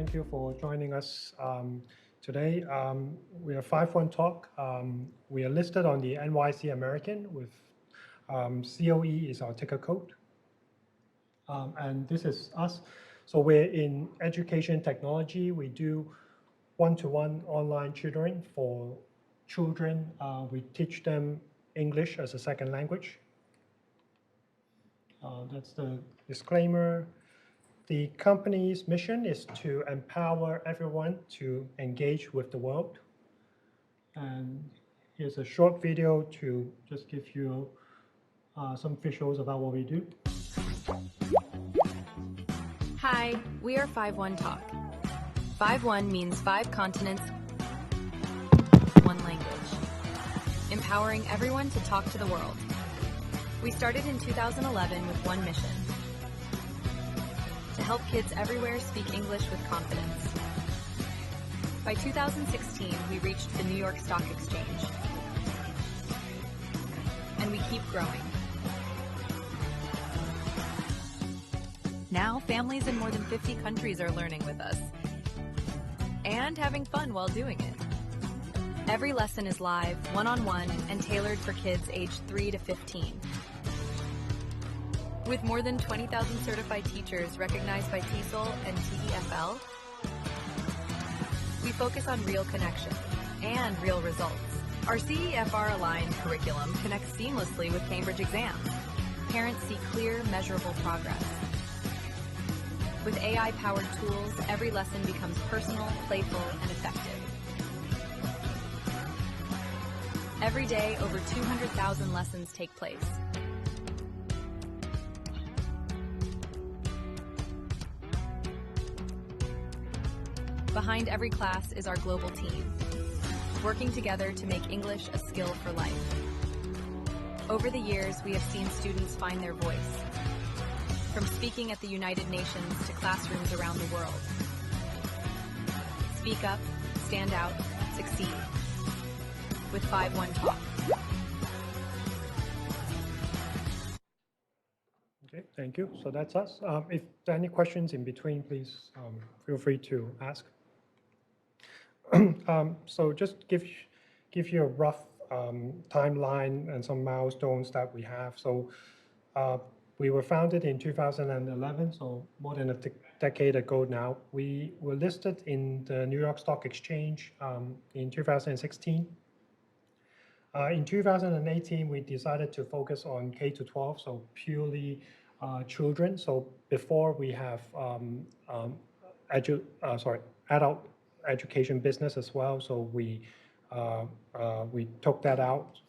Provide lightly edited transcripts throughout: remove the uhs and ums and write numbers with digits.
Thank you for joining us today. We are 51 Talk. We are listed on the NYC American with COE is our ticker code. And this is us. So we're in education technology. We do one-to-one online tutoring for children. We teach them English as a second language. That's the disclaimer. The company's mission is to empower everyone to engage with the world. And here's a short video to just give you some visuals about what we do. Hi, we are 51 Talk. 51 means 5 continents, 1 language, empowering everyone to talk to the world. We started in 2011 with one mission: to help kids everywhere speak English with confidence. By 2016, we reached the New York Stock Exchange. And we keep growing. Now, families in more than 50 countries are learning with us and having fun while doing it. Every lesson is live, one-on-one, and tailored for kids aged 3 to 15. With more than 20,000 certified teachers recognized by TESOL and TEFL, we focus on real connection and real results. Our CEFR-aligned curriculum connects seamlessly with Cambridge exams. Parents see clear, measurable progress. With AI-powered tools, every lesson becomes personal, playful, and effective. Every day, over 200,000 lessons take place. Behind every class is our global team, working together to make English a skill for life. Over the years, we have seen students find their voice, from speaking at the United Nations to classrooms around the world. Speak up, stand out, succeed. With 51 Talk. Okay, thank you. So that's us. If there are any questions in between, please feel free to ask. So just give you a rough timeline and some milestones that we have. So we were founded in 2011, so more than a decade ago now. We were listed in the New York Stock Exchange in 2016. In 2018, we decided to focus on K-12, so purely children. So before we have adult education business as well. So we took that out,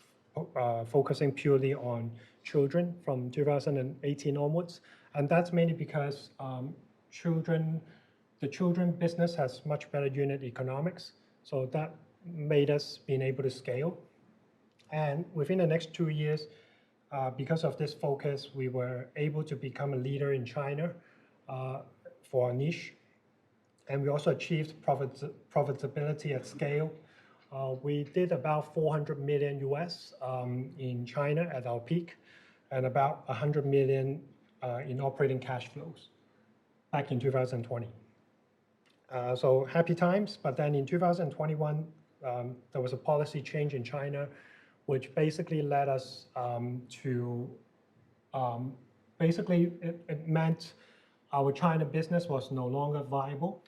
focusing purely on children from 2018 onwards. And that's mainly because the children business has much better unit economics. So that made us being able to scale. And within the next 2 years, because of this focus, we were able to become a leader in China for our niche. And we also achieved profitability at scale. We did about 400 million US in China at our peak, and about 100 million in operating cash flows back in 2020. So happy times, but then in 2021, there was a policy change in China, which basically led us to, it meant our China business was no longer viable.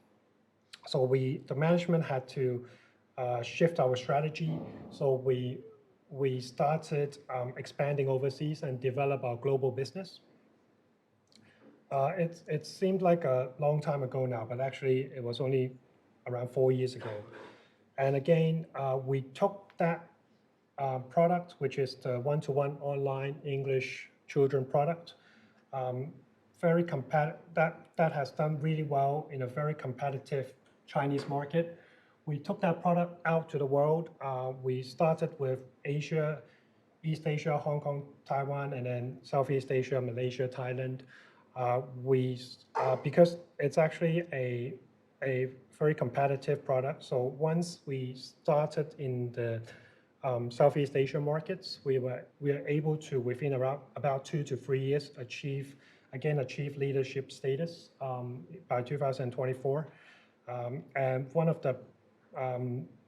So the management had to shift our strategy. So we started expanding overseas and develop our global business. It seemed like a long time ago now, but actually it was only around 4 years ago. And again, we took that product, which is the one-to-one online English children product, that has done really well in a very competitive Chinese market. We took that product out to the world. We started with Asia, East Asia, Hong Kong, Taiwan, and then Southeast Asia, Malaysia, Thailand. Because it's actually a very competitive product. So once we started in the Southeast Asian markets, we were able to, within about 2 to 3 years, achieve leadership status by 2024. And one of the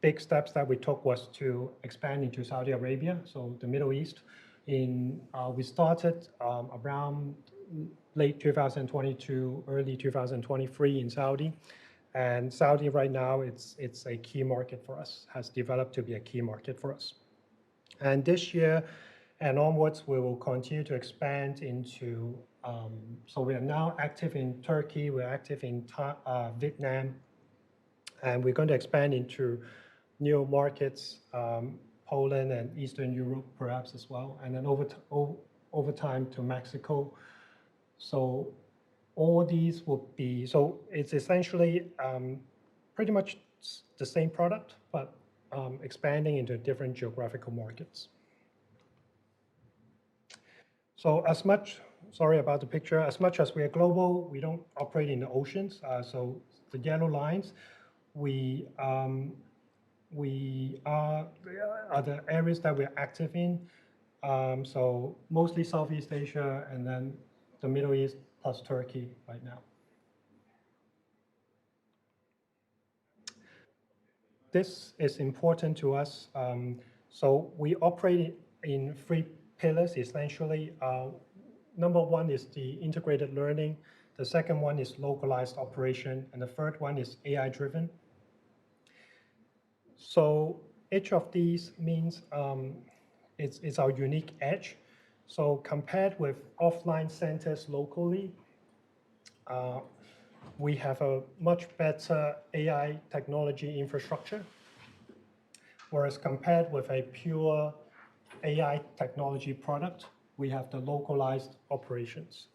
big steps that we took was to expand into Saudi Arabia, so the Middle East. We started around late 2022, early 2023 in Saudi. And Saudi right now, it's a key market for us, has developed to be a key market for us. And this year and onwards, we will continue to expand into, so we are now active in Turkey, we're active in Vietnam, and we're going to expand into new markets, Poland and Eastern Europe perhaps as well, and then over time to Mexico. So all these will be, so it's essentially pretty much the same product, but expanding into different geographical markets. So as much, sorry about the picture, as much as we are global, we don't operate in the oceans. So the yellow lines, we are the areas that we're active in. So mostly Southeast Asia and then the Middle East plus Turkey right now. This is important to us. So we operate in three pillars, essentially. Number one is the integrated learning. The second one is localized operation. And the third one is AI-driven. So each of these means it's our unique edge. So compared with offline centers locally, we have a much better AI technology infrastructure, whereas compared with a pure AI technology product, we have the localized operations.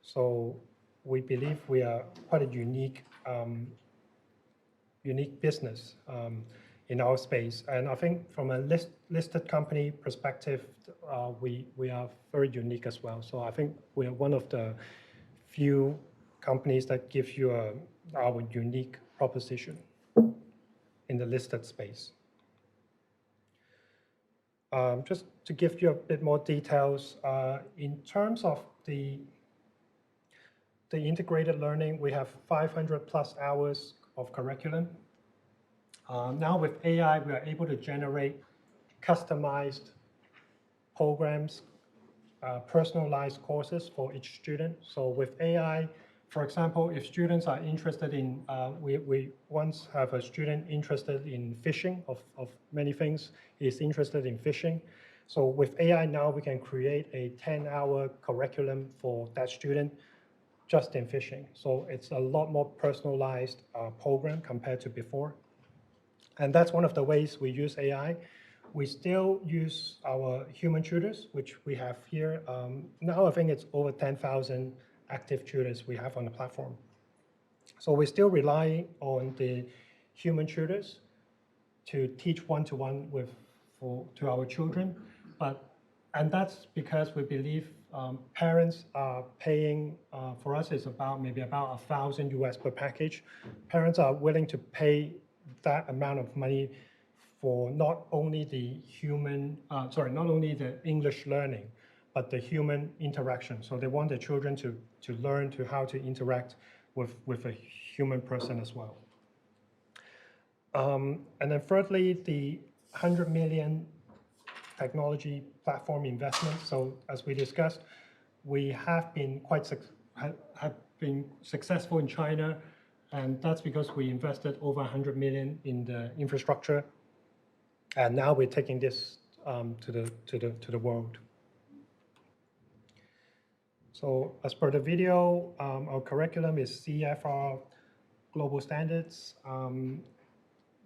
So we believe we are quite a unique business in our space. And I think from a listed company perspective, we are very unique as well. So I think we are one of the few companies that give you our unique proposition in the listed space. Just to give you a bit more details, in terms of the integrated learning, we have 500 plus hours of curriculum. Now with AI, we are able to generate customized programs, personalized courses for each student. So with AI, for example, if students are interested in, we once have a student interested in fishing of many things, is interested in fishing. So with AI now, we can create a 10-hour curriculum for that student just in fishing. So it's a lot more personalized program compared to before. And that's one of the ways we use AI. We still use our human tutors, which we have here. Now I think it's over 10,000 active tutors we have on the platform. So we still rely on the human tutors to teach one-to-one to our children. And that's because we believe parents are paying, for us it's maybe about $1,000 US per package. Parents are willing to pay that amount of money for not only the English learning, but the human interaction. So they want their children to learn how to interact with a human person as well. And then thirdly, the 100 million technology platform investment. So as we discussed, we have been successful in China, and that's because we invested over 100 million in the infrastructure, and now we're taking this to the world. So as per the video, our curriculum is CFR global standards.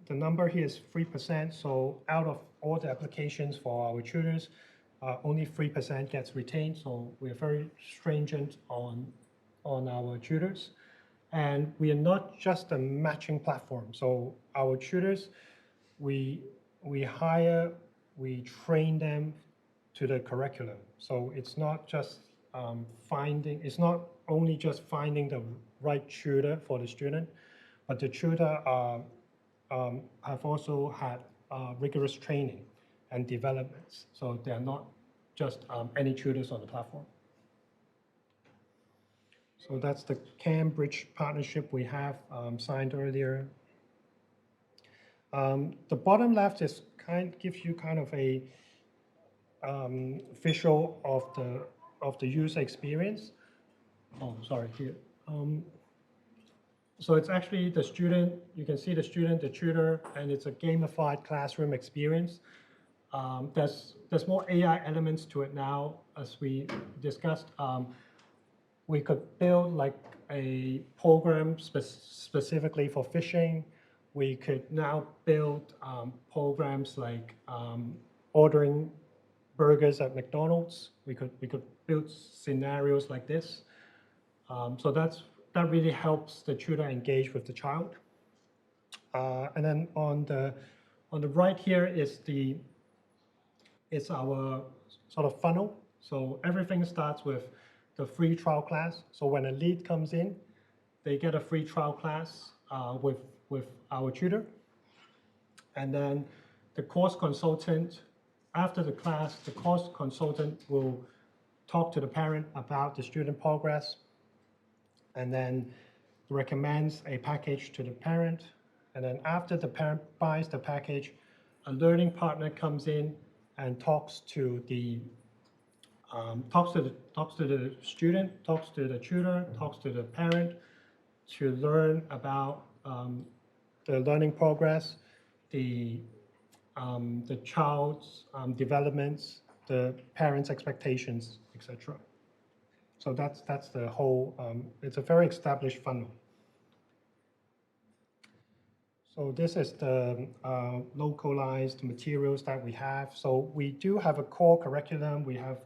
The number here is 3%. So out of all the applications for our tutors, only 3% gets retained. So we're very stringent on our tutors. And we are not just a matching platform. So our tutors, we hire, we train them to the curriculum. So it's not just it's not only just finding the right tutor for the student, but the tutor have also had rigorous training and developments. So they're not just any tutors on the platform. So that's the Cambridge partnership we have signed earlier. The bottom left gives you kind of a visual of the user experience. Oh, sorry, here. So it's actually the student, you can see the student, the tutor, and it's a gamified classroom experience. There's more AI elements to it now, as we discussed. We could build like a program specifically for phishing. We could now build programs like ordering burgers at McDonald's. We could build scenarios like this. So that really helps the tutor engage with the child. And then on the right here is our sort of funnel. So everything starts with the free trial class. So when a lead comes in, they get a free trial class with our tutor. And then the course consultant, after the class, the course consultant will talk to the parent about the student progress, and then recommends a package to the parent. And then after the parent buys the package, a learning partner comes in and talks to the student, talks to the tutor, talks to the parent to learn about the learning progress, the child's developments, the parents' expectations, etc. So that's the whole. It's a very established funnel. So this is the localized materials that we have. So we do have a core curriculum. We have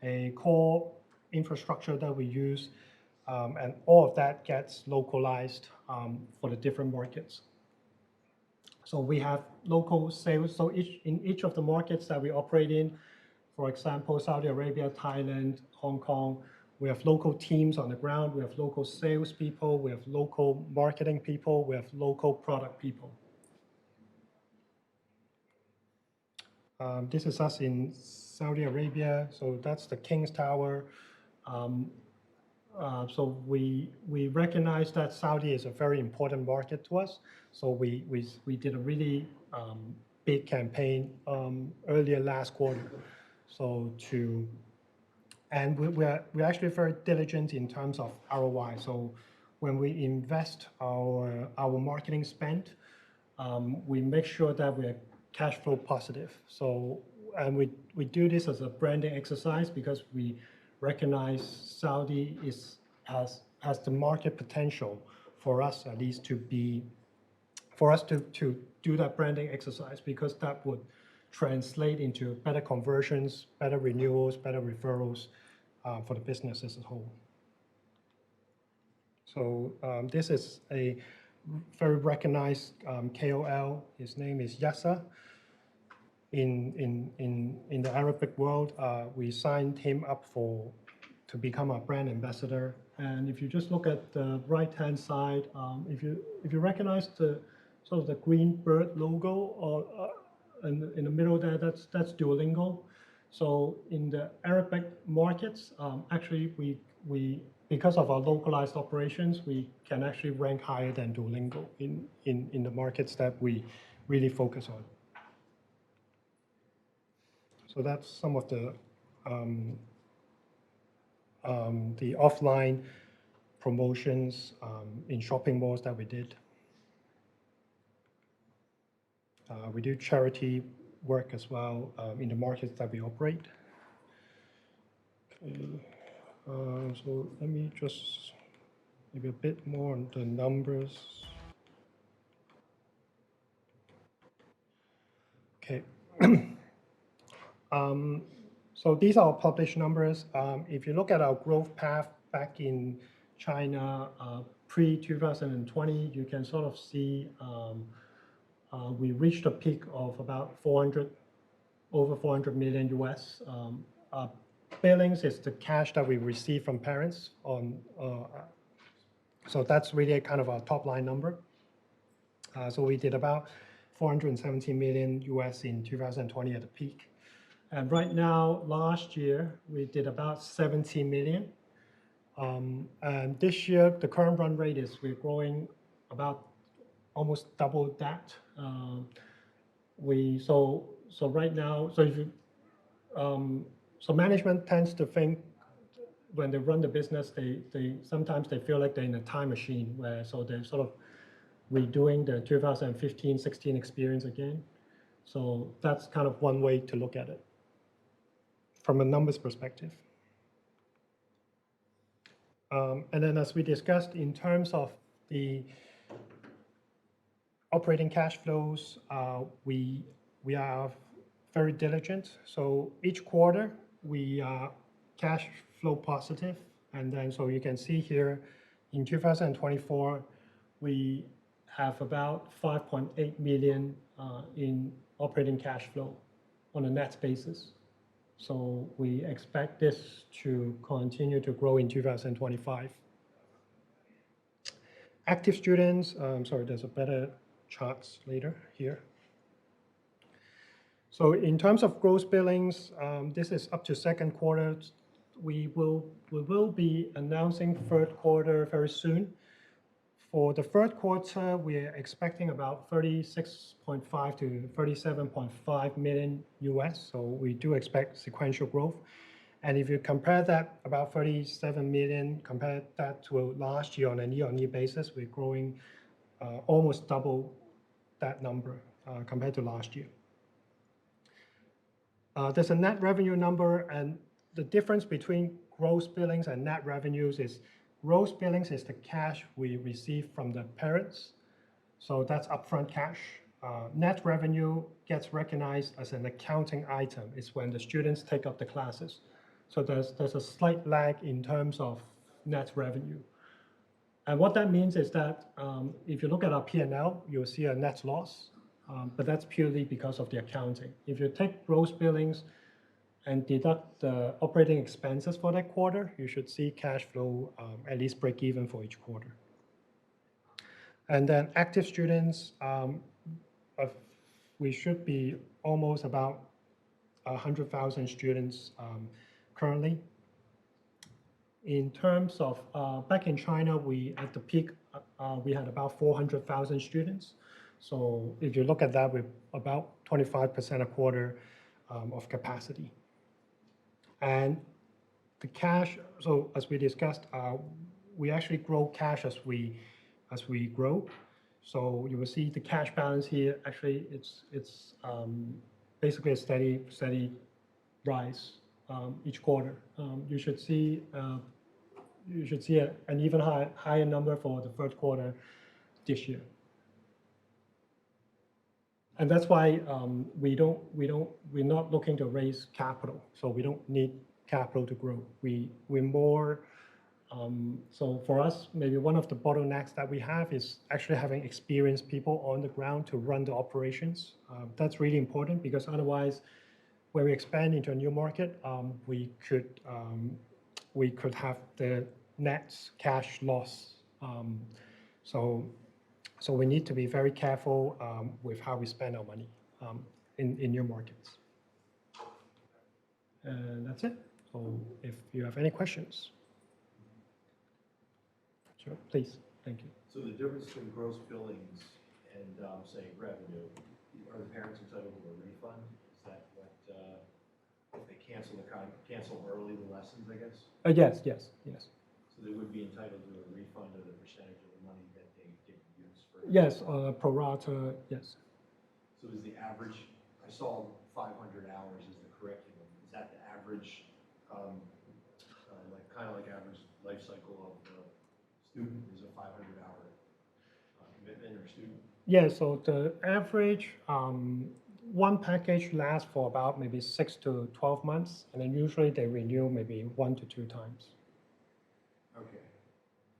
a core infrastructure that we use, and all of that gets localized for the different markets. So we have local sales. So in each of the markets that we operate in, for example, Saudi Arabia, Thailand, Hong Kong, we have local teams on the ground, we have local sales people, we have local marketing people, we have local product people. This is us in Saudi Arabia, so that's the King's Tower. So we recognize that Saudi is a very important market to us. So we did a really big campaign earlier last quarter. So and we're actually very diligent in terms of ROI. So when we invest our marketing spend, we make sure that we're cash flow positive. So, and we do this as a branding exercise because we recognize Saudi has the market potential for us at least to do that branding exercise, because that would translate into better conversions, better renewals, better referrals for the business as a whole. So this is a very recognized KOL. His name is Yassa. In the Arabic world, we signed him up to become a brand ambassador. And if you just look at the right-hand side, if you recognize the sort of the green bird logo or in the middle there, that's Duolingo. So in the Arabic markets, actually we because of our localized operations, we can actually rank higher than Duolingo in the markets that we really focus on. So that's some of the offline promotions in shopping malls that we did. We do charity work as well in the markets that we operate. Okay. So let me just maybe a bit more on the numbers. Okay. So these are published numbers. If you look at our growth path back in China pre-2020, you can sort of see we reached a peak of about over 400 million US. Billings is the cash that we receive from parents on. So that's really a kind of our top line number. So we did about 417 million US in 2020 at the peak. And right now, last year, we did about 70 million. And this year, the current run rate is we're growing about almost double that. So right now, so if you, so management tends to think when they run the business, they sometimes they feel like they're in a time machine where so they're sort of redoing the 2015-16 experience again. So that's kind of one way to look at it from a numbers perspective. And then as we discussed in terms of the operating cash flows, we are very diligent. So each quarter we are cash flow positive. And then so you can see here in 2024, we have about 5.8 million in operating cash flow on a net basis. So we expect this to continue to grow in 2025. Active students, sorry, there's a better charts later here. So in terms of gross billings, this is up to second quarter. We will be announcing third quarter very soon. For the third quarter, we are expecting about 36.5 to 37.5 million US. So we do expect sequential growth. And if you compare that, about 37 million, compare that to last year on a year-on-year basis, we're growing almost double that number compared to last year. There's a net revenue number, and the difference between gross billings and net revenues is gross billings is the cash we receive from the parents. So that's upfront cash. Net revenue gets recognized as an accounting item. It's when the students take up the classes. So there's a slight lag in terms of net revenue. And what that means is that if you look at our P&L, you'll see a net loss, but that's purely because of the accounting. If you take gross billings and deduct the operating expenses for that quarter, you should see cash flow at least break even for each quarter. And then active students, we should be almost about 100,000 students currently. In terms of back in China, at the peak, we had about 400,000 students. So if you look at that, we're about 25% a quarter of capacity. And the cash, so as we discussed, we actually grow cash as we grow. So you will see the cash balance here. Actually, it's basically a steady rise each quarter. You should see an even higher number for the third quarter this year. And that's why we're not looking to raise capital. So we don't need capital to grow. We're more, so for us, maybe one of the bottlenecks that we have is actually having experienced people on the ground to run the operations. That's really important because otherwise, when we expand into a new market, we could have the net cash loss. So we need to be very careful with how we spend our money in new markets. And that's it. So if you have any questions. Sure, please. Thank you. So the difference between gross billings and, say, revenue, are the parents entitled to a refund? Is that what, if they cancel early the lessons, I guess? Yes. So they would be entitled to a refund of the percentage of the money that they didn't use for? Yes, pro rata, yes. So is the average, I saw 500 hours as the curriculum. Is that the average, kind of like average life cycle of the student is a 500-hour commitment or student? Yeah, so the average, one package lasts for about maybe 6 to 12 months, and then usually they renew maybe 1 to 2 times. Okay.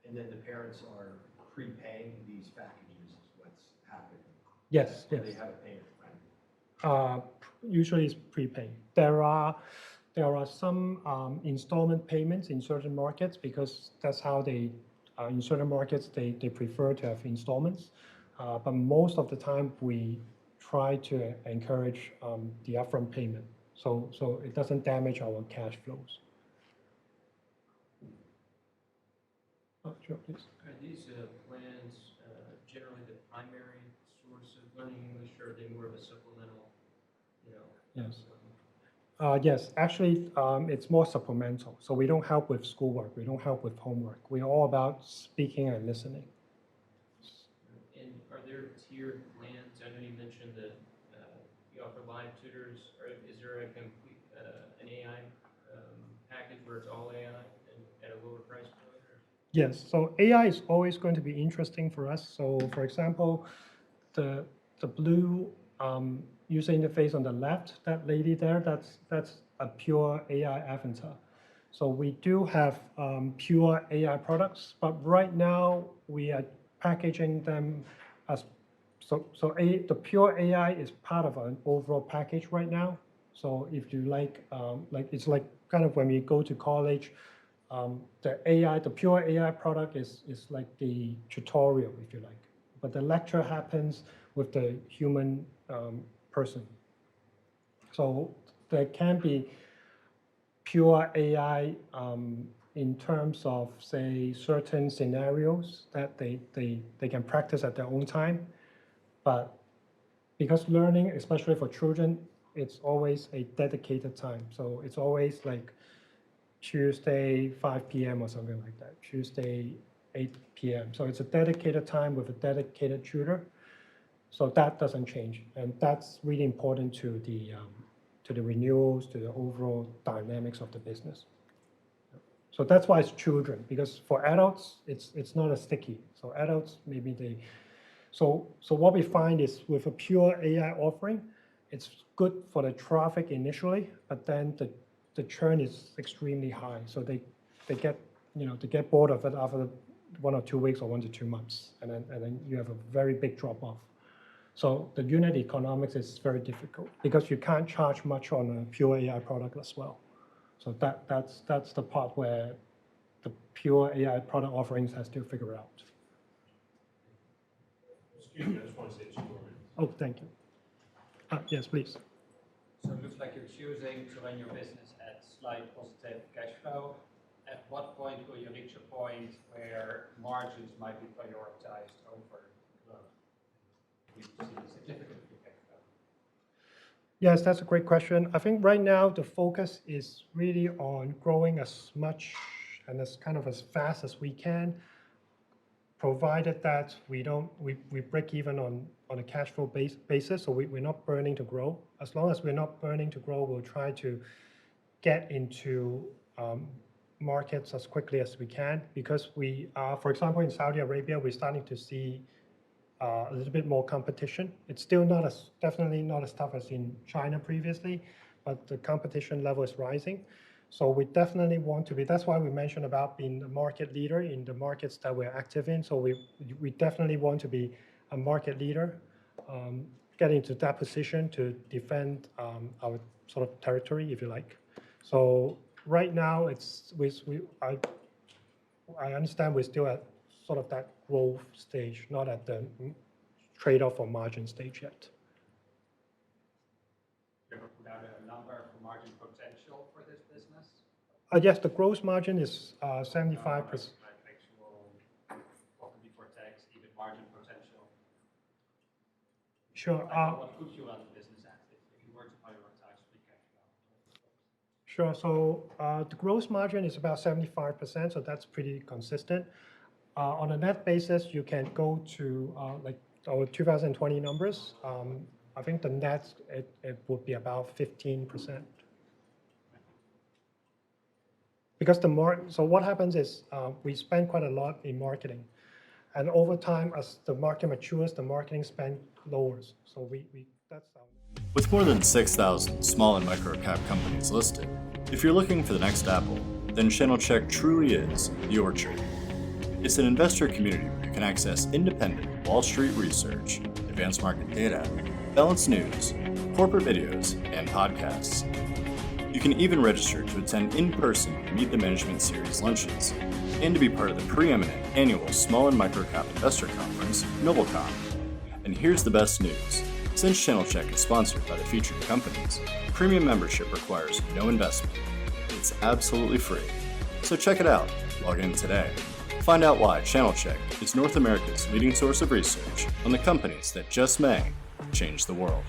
And then the parents are prepaying these packages is what's happening? Yes. They have a payment plan? Usually it's prepaid. There are some installment payments in certain markets because that's how in certain markets, they prefer to have installments. But most of the time, we try to encourage the upfront payment so it doesn't damage our cash flows. Oh, sure, please. Are these plans generally the primary source of learning English, or are they more of a supplemental, Yes. Yes, actually, it's more supplemental. So we don't help with schoolwork. We don't help with homework. We're all about speaking and listening. And are there tiered plans? I know you mentioned that you offer live tutors. Or is there a complete an AI package where it's all AI and at a lower price point? Or? Yes, so AI is always going to be interesting for us. So for example, the blue user interface on the left, that lady there, that's a pure AI avatar. So we do have pure AI products, but right now we are packaging them as the pure AI is part of an overall package right now. So if you like it's like kind of when we go to college, the pure AI product is like the tutorial, if you like, but the lecture happens with the human person. So there can be pure AI in terms of, say, certain scenarios that they can practice at their own time. But because learning, especially for children, it's always a dedicated time. So it's always like Tuesday, 5 p.m. or something like that, Tuesday, 8 p.m. So it's a dedicated time with a dedicated tutor. So that doesn't change. And that's really important to the renewals, to the overall dynamics of the business. So that's why it's children, because for adults, it's not as sticky. So adults, maybe they, so what we find is with a pure AI offering, it's good for the traffic initially, but then the churn is extremely high. So they get bored of it after 1 or 2 weeks or 1 to 2 months, and then you have a very big drop off. So the unit economics is very difficult because you can't charge much on a pure AI product as well. So that's the part where the pure AI product offerings has to figure out. Excuse me, I just want to say 2 more minutes. Oh, thank you. Yes, please. So it looks like you're choosing to run your business at slight positive cash flow. At what point will you reach a point where margins might be prioritized over growth? We see significant free cash flow. Yes, that's a great question. I think right now the focus is really on growing as much and as fast as we can, provided that we break even on a cash flow basis, so we're not burning to grow. As long as we're not burning to grow, we'll try to get into markets as quickly as we can, because we are, for example, in Saudi Arabia, we're starting to see a little bit more competition. It's still definitely not as tough as in China previously, but the competition level is rising. So we definitely want to be, that's why we mentioned about being a market leader in the markets that we're active in. So we definitely want to be a market leader, get into that position to defend our sort of territory, if you like. So right now, I understand we're still at sort of that growth stage, not at the trade-off or margin stage yet. You ever put out a number for margin potential for this business? Yes, the gross margin is 75%. Actual profit before tax, EBIT margin potential. Sure. What could you run the business at if you were to prioritize free cash flow? Sure. So the gross margin is about 75%, so that's pretty consistent. On a net basis, you can go to like our 2020 numbers. I think the net, it would be about 15%. Because so what happens is we spend quite a lot in marketing. And over time, as the market matures, the marketing spend lowers. So that's our... With more than 6,000 small and micro-cap companies listed, if you're looking for the next Apple, then ChannelCheck truly is your trade. It's an investor community where you can access independent Wall Street research, advanced market data, balanced news, corporate videos, and podcasts. You can even register to attend in-person Meet the Management Series lunches, and to be part of the preeminent annual Small and Microcap Investor Conference, NobleCon. And here's the best news. Since ChannelCheck is sponsored by the featured companies, premium membership requires no investment. It's absolutely free. So check it out. Log in today. Find out why Channel Check is North America's leading source of research on the companies that just may change the world.